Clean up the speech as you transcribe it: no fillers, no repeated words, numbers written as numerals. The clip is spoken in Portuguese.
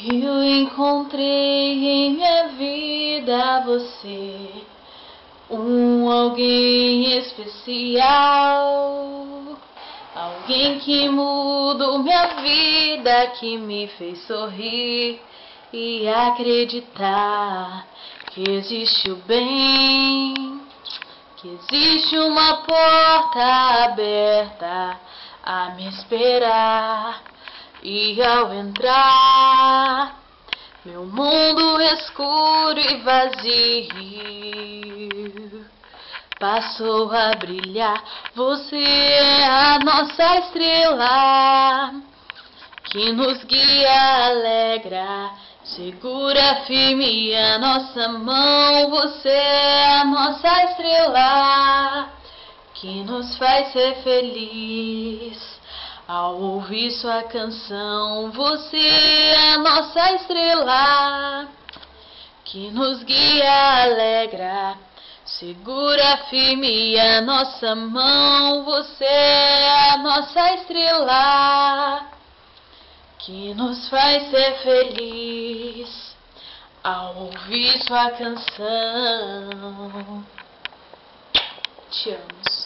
Eu encontrei em minha vida você, alguém especial, alguém que mudou minha vida, que me fez sorrir e acreditar que existe o bem, que existe uma porta aberta a me esperar. E ao entrar, meu mundo escuro e vazio passou a brilhar. Você é a nossa estrela que nos guia, alegra, segura firme a nossa mão. Você é a nossa estrela que nos faz ser feliz ao ouvir sua canção. Você é a nossa estrela que nos guia, alegra, segura firme a nossa mão. Você é a nossa estrela que nos faz ser feliz ao ouvir sua canção. Te amo.